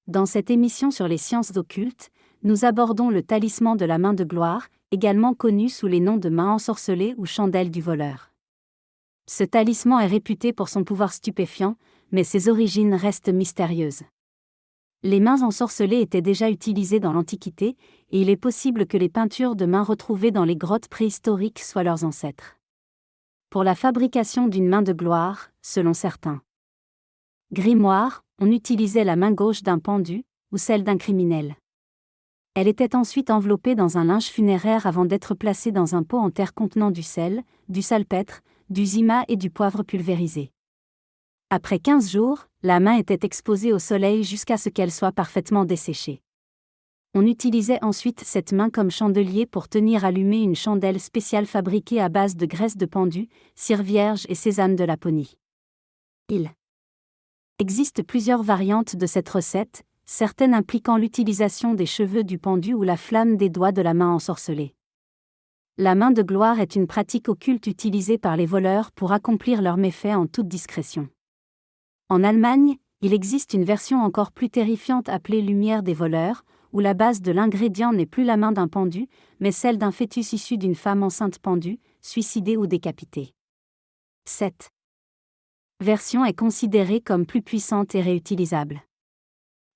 Dans cette émission sur les sciences occultes, nous abordons le talisman de la main de gloire, également connu sous les noms de main ensorcelée ou chandelle du voleur. Ce talisman est réputé pour son pouvoir stupéfiant, mais ses origines restent mystérieuses. Les mains ensorcelées étaient déjà utilisées dans l'Antiquité, et il est possible que les peintures de mains retrouvées dans les grottes préhistoriques soient leurs ancêtres. Pour la fabrication d'une main de gloire, selon certains grimoires, on utilisait la main gauche d'un pendu, ou celle d'un criminel. Elle était ensuite enveloppée dans un linge funéraire avant d'être placée dans un pot en terre contenant du sel, du salpêtre, du zima et du poivre pulvérisé. Après 15 jours, la main était exposée au soleil jusqu'à ce qu'elle soit parfaitement desséchée. On utilisait ensuite cette main comme chandelier pour tenir allumée une chandelle spéciale fabriquée à base de graisse de pendu, cire vierge et sésame de Laponie. Il existe plusieurs variantes de cette recette, certaines impliquant l'utilisation des cheveux du pendu ou la flamme des doigts de la main ensorcelée. La main de gloire est une pratique occulte utilisée par les voleurs pour accomplir leurs méfaits en toute discrétion. En Allemagne, il existe une version encore plus terrifiante appelée lumière des voleurs, où la base de l'ingrédient n'est plus la main d'un pendu, mais celle d'un fœtus issu d'une femme enceinte pendue, suicidée ou décapitée. Cette version est considérée comme plus puissante et réutilisable.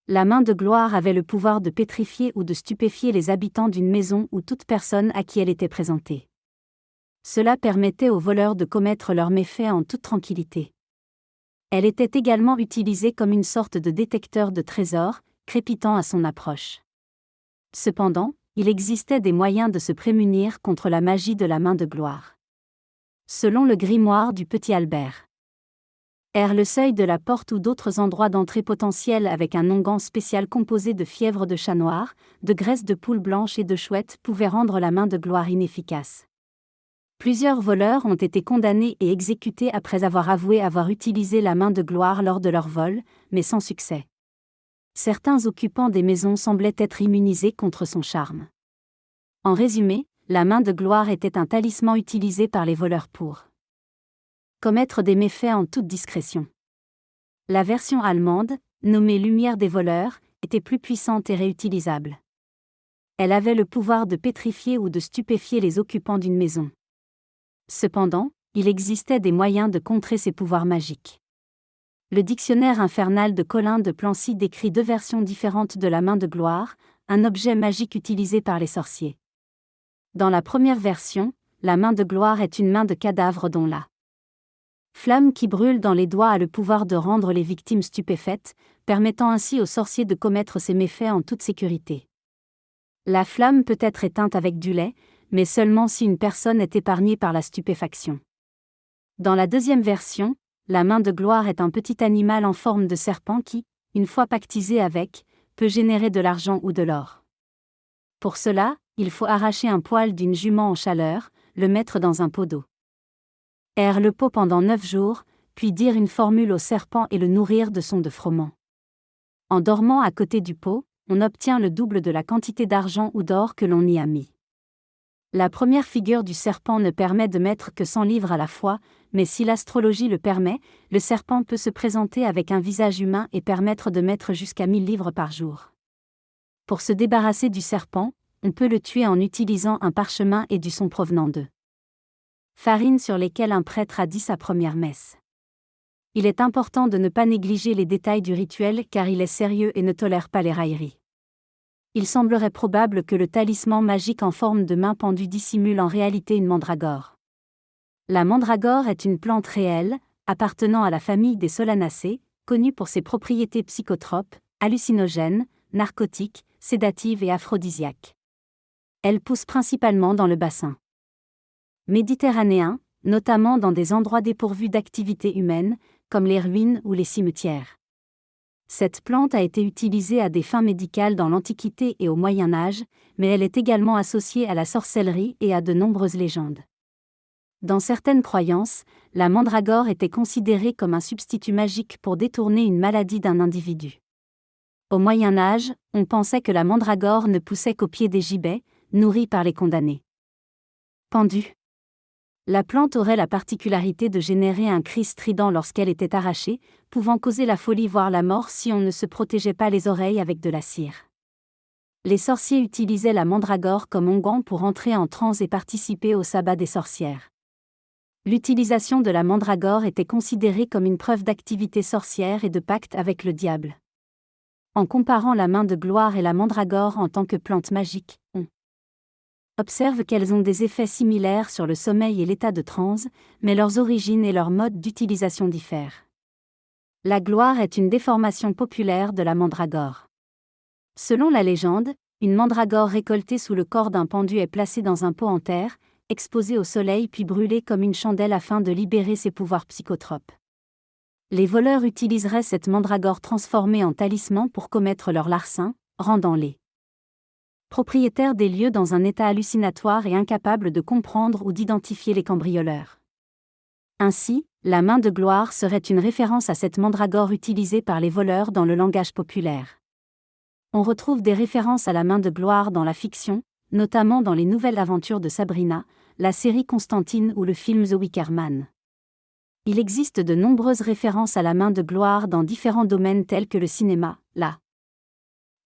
La main de gloire avait le pouvoir de pétrifier ou de stupéfier les habitants d'une maison ou toute personne à qui elle était présentée. Cela permettait aux voleurs de commettre leurs méfaits en toute tranquillité. Elle était également utilisée comme une sorte de détecteur de trésors, crépitant à son approche. Cependant, il existait des moyens de se prémunir contre la magie de la main de gloire. Selon le grimoire du Petit Albert, le seuil de la porte ou d'autres endroits d'entrée potentiels avec un onguent spécial composé de fièvre de chat noir, de graisse de poule blanche et de chouette pouvait rendre la main de gloire inefficace. Plusieurs voleurs ont été condamnés et exécutés après avoir avoué avoir utilisé la main de gloire lors de leur vol, mais sans succès. Certains occupants des maisons semblaient être immunisés contre son charme. En résumé, la main de gloire était un talisman utilisé par les voleurs pour commettre des méfaits en toute discrétion. La version allemande, nommée Lumière des voleurs, était plus puissante et réutilisable. Elle avait le pouvoir de pétrifier ou de stupéfier les occupants d'une maison. Cependant, il existait des moyens de contrer ces pouvoirs magiques. Le dictionnaire infernal de Colin de Plancy décrit deux versions différentes de la main de gloire, un objet magique utilisé par les sorciers. Dans la première version, la main de gloire est une main de cadavre dont la flamme qui brûle dans les doigts a le pouvoir de rendre les victimes stupéfaites, permettant ainsi aux sorciers de commettre ces méfaits en toute sécurité. La flamme peut être éteinte avec du lait, mais seulement si une personne est épargnée par la stupéfaction. Dans la deuxième version, la main de gloire est un petit animal en forme de serpent qui, une fois pactisé avec, peut générer de l'argent ou de l'or. Pour cela, il faut arracher un poil d'une jument en chaleur, le mettre dans un pot d'eau. Le pot pendant 9 jours, puis dire une formule au serpent et le nourrir de son de froment. En dormant à côté du pot, on obtient le double de la quantité d'argent ou d'or que l'on y a mis. La première figure du serpent ne permet de mettre que 100 livres à la fois, mais si l'astrologie le permet, le serpent peut se présenter avec un visage humain et permettre de mettre jusqu'à 1000 livres par jour. Pour se débarrasser du serpent, on peut le tuer en utilisant un parchemin et du son provenant de farine sur lesquelles un prêtre a dit sa première messe. Il est important de ne pas négliger les détails du rituel car il est sérieux et ne tolère pas les railleries. Il semblerait probable que le talisman magique en forme de main pendue dissimule en réalité une mandragore. La mandragore est une plante réelle, appartenant à la famille des solanacées, connue pour ses propriétés psychotropes, hallucinogènes, narcotiques, sédatives et aphrodisiaques. Elle pousse principalement dans le bassin méditerranéen, notamment dans des endroits dépourvus d'activité humaine, comme les ruines ou les cimetières. Cette plante a été utilisée à des fins médicales dans l'Antiquité et au Moyen Âge, mais elle est également associée à la sorcellerie et à de nombreuses légendes. Dans certaines croyances, la mandragore était considérée comme un substitut magique pour détourner une maladie d'un individu. Au Moyen Âge, on pensait que la mandragore ne poussait qu'au pied des gibets, nourris par les condamnés. Pendu. La plante aurait la particularité de générer un cri strident lorsqu'elle était arrachée, pouvant causer la folie voire la mort si on ne se protégeait pas les oreilles avec de la cire. Les sorciers utilisaient la mandragore comme onguent pour entrer en transe et participer au sabbat des sorcières. L'utilisation de la mandragore était considérée comme une preuve d'activité sorcière et de pacte avec le diable. En comparant la main de gloire et la mandragore en tant que plante magique, on observe qu'elles ont des effets similaires sur le sommeil et l'état de transe, mais leurs origines et leur mode d'utilisation diffèrent. La gloire est une déformation populaire de la mandragore. Selon la légende, une mandragore récoltée sous le corps d'un pendu est placée dans un pot en terre, exposée au soleil puis brûlée comme une chandelle afin de libérer ses pouvoirs psychotropes. Les voleurs utiliseraient cette mandragore transformée en talisman pour commettre leur larcin, rendant les propriétaires des lieux dans un état hallucinatoire et incapables de comprendre ou d'identifier les cambrioleurs. Ainsi, la main de gloire serait une référence à cette mandragore utilisée par les voleurs dans le langage populaire. On retrouve des références à la main de gloire dans la fiction, notamment dans les nouvelles aventures de Sabrina, la série Constantine ou le film The Wicker Man. Il existe de nombreuses références à la main de gloire dans différents domaines tels que le cinéma, la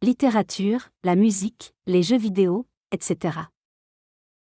littérature, la musique, les jeux vidéo, etc.